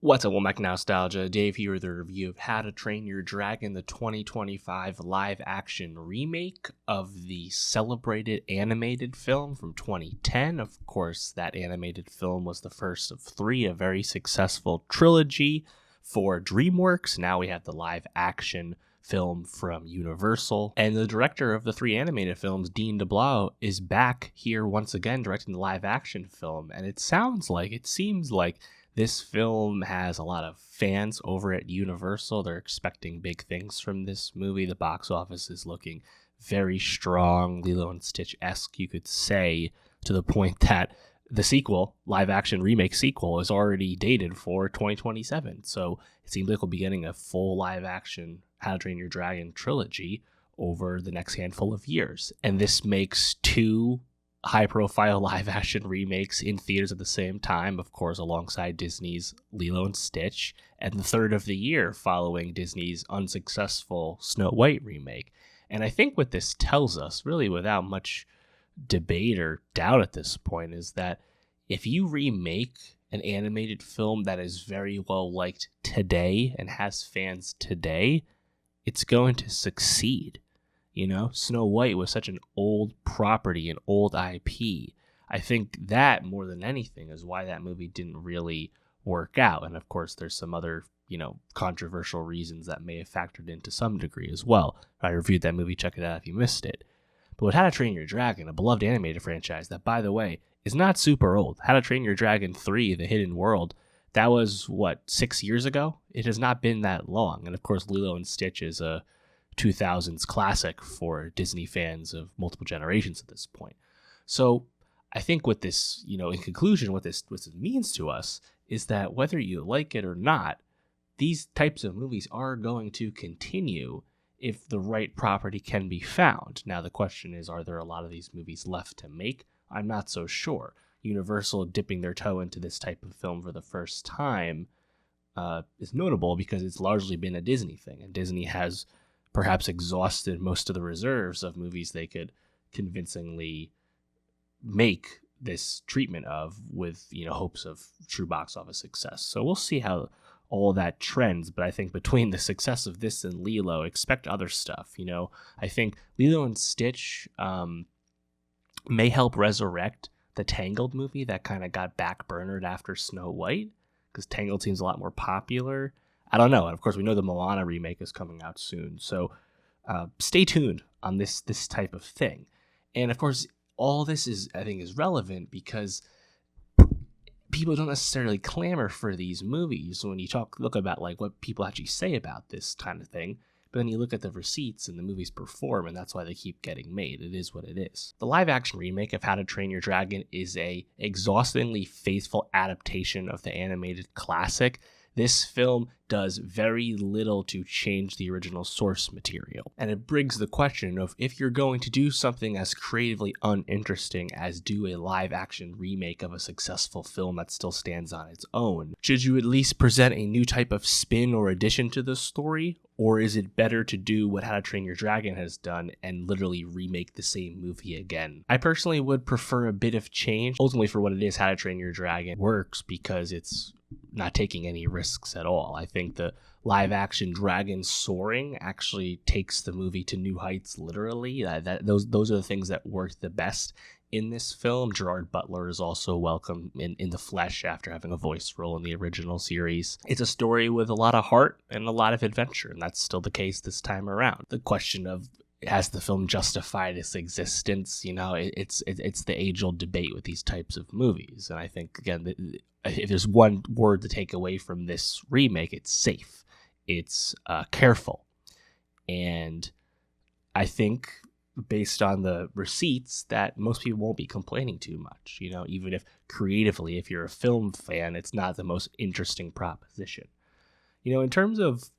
What's up, welcome back to Nowstalgia. Dave here with a review of How to Train Your Dragon, the 2025 live-action remake of the celebrated animated film from 2010. Of course, that animated film was the first of three, a very successful trilogy for DreamWorks. Now we have the live-action film from Universal. And the director of the three animated films, Dean DeBlois, is back here once again directing the live-action film. And it seems like this film has a lot of fans over at Universal. They're expecting big things from this movie. The box office is looking very strong, Lilo and Stitch-esque, you could say, to the point that the sequel, live-action remake sequel, is already dated for 2027. So it seems like we'll be getting a full live-action How to Train Your Dragon trilogy over the next handful of years. And this makes two high-profile live-action remakes in theaters at the same time, of course, alongside Disney's Lilo and Stitch, and the third of the year following Disney's unsuccessful Snow White remake. And I think what this tells us, really without much debate or doubt at this point, is that if you remake an animated film that is very well liked today and has fans today, it's going to succeed. You know, Snow White was such an old property, an old IP. I think that, more than anything, is why that movie didn't really work out. And of course, there's some other, controversial reasons that may have factored in to some degree as well. I reviewed that movie, check it out if you missed it. But with How to Train Your Dragon, a beloved animated franchise that, by the way, is not super old. How to Train Your Dragon 3, The Hidden World, that was, 6 years ago? It has not been that long. And of course, Lilo and Stitch is a 2000s classic for Disney fans of multiple generations at this point. So I think with this, in conclusion, what this means to us is that whether you like it or not, these types of movies are going to continue if the right property can be found. Now, the question is, are there a lot of these movies left to make? I'm not so sure. Universal dipping their toe into this type of film for the first time is notable because it's largely been a Disney thing, and Disney has perhaps exhausted most of the reserves of movies they could convincingly make this treatment of with, hopes of true box office success. So we'll see how all that trends, but I think between the success of this and Lilo, expect other stuff. I think Lilo and Stitch may help resurrect the Tangled movie that kind of got backburnered after Snow White, because Tangled seems a lot more popular. I don't know. And of course, we know the Moana remake is coming out soon. So stay tuned on this type of thing. And of course, all this I think is relevant because people don't necessarily clamor for these movies when you look about like what people actually say about this kind of thing. But then you look at the receipts and the movies perform, and that's why they keep getting made. It is what it is. The live-action remake of How to Train Your Dragon is a exhaustingly faithful adaptation of the animated classic. This film does very little to change the original source material. And it begs the question of, if you're going to do something as creatively uninteresting as do a live-action remake of a successful film that still stands on its own, should you at least present a new type of spin or addition to the story? Or is it better to do what How to Train Your Dragon has done and literally remake the same movie again? I personally would prefer a bit of change. Ultimately, for what it is, How to Train Your Dragon works because it's not taking any risks at all. I think the live-action dragon soaring actually takes the movie to new heights, literally. Those are the things that work the best in this film. Gerard Butler is also welcome in the flesh after having a voice role in the original series. It's a story with a lot of heart and a lot of adventure, and that's still the case this time around. The question of, has the film justified its existence? It's the age-old debate with these types of movies. And I think, again, if there's one word to take away from this remake, it's safe. It's careful. And I think, based on the receipts, that most people won't be complaining too much. Even if creatively, if you're a film fan, it's not the most interesting proposition. In terms of,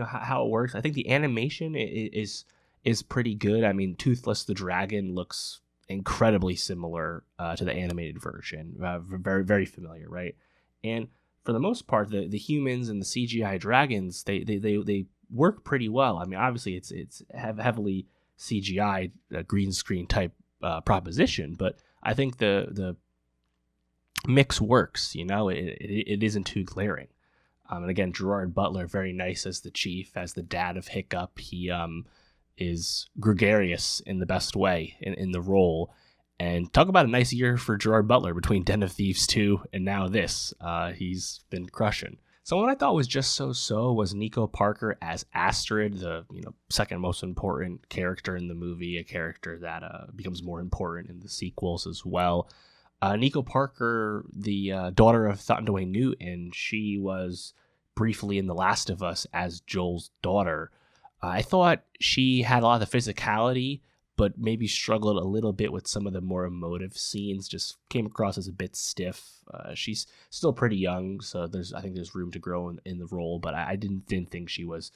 how it works, I think the animation is pretty good. I mean, Toothless the Dragon looks incredibly similar to the animated version. Very, very familiar, right? And for the most part, the humans and the CGI dragons, they work pretty well. I mean, obviously, it's heavily CGI, green screen type proposition, but I think the mix works. It isn't too glaring. And again, Gerard Butler, very nice as the chief, as the dad of Hiccup. He is gregarious in the best way in the role. And talk about a nice year for Gerard Butler between Den of Thieves 2 and now this. He's been crushing. Someone I thought was just so was Nico Parker as Astrid, the second most important character in the movie, a character that becomes more important in the sequels as well. Nico Parker, the daughter of Thottenway Newton, she was briefly in The Last of Us as Joel's daughter. I thought she had a lot of the physicality, but maybe struggled a little bit with some of the more emotive scenes. Just came across as a bit stiff. She's still pretty young, so I think there's room to grow in the role. But I didn't think she was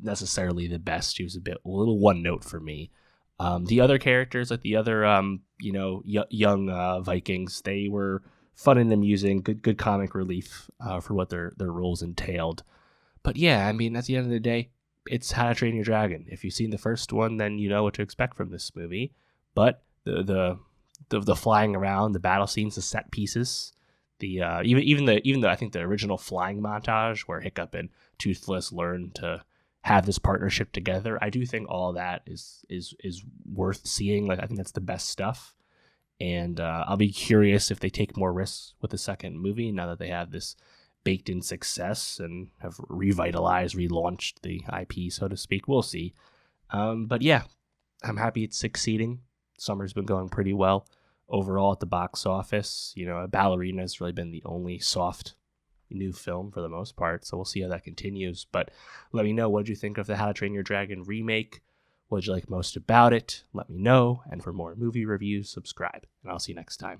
necessarily the best. She was a little one note for me. The other characters, like the other young Vikings, they were fun and amusing. Good comic relief for what their roles entailed. But yeah, I mean, at the end of the day, it's How to Train Your Dragon. If you've seen the first one, then you know what to expect from this movie. But the flying around, the battle scenes, the set pieces, the even though I think the original flying montage where Hiccup and Toothless learn to have this partnership together, I do think all that is worth seeing. Like, I think that's the best stuff. And I'll be curious if they take more risks with the second movie now that they have this baked in success and have relaunched the IP, so to speak. We'll see. But yeah, I'm happy it's succeeding. Summer's been going pretty well overall at the box office. Ballerina has really been the only soft new film for the most part, so we'll see how that continues. But let me know, what did you think of the How to Train Your Dragon remake? What did you like most about it? Let me know. And for more movie reviews, subscribe. And I'll see you next time.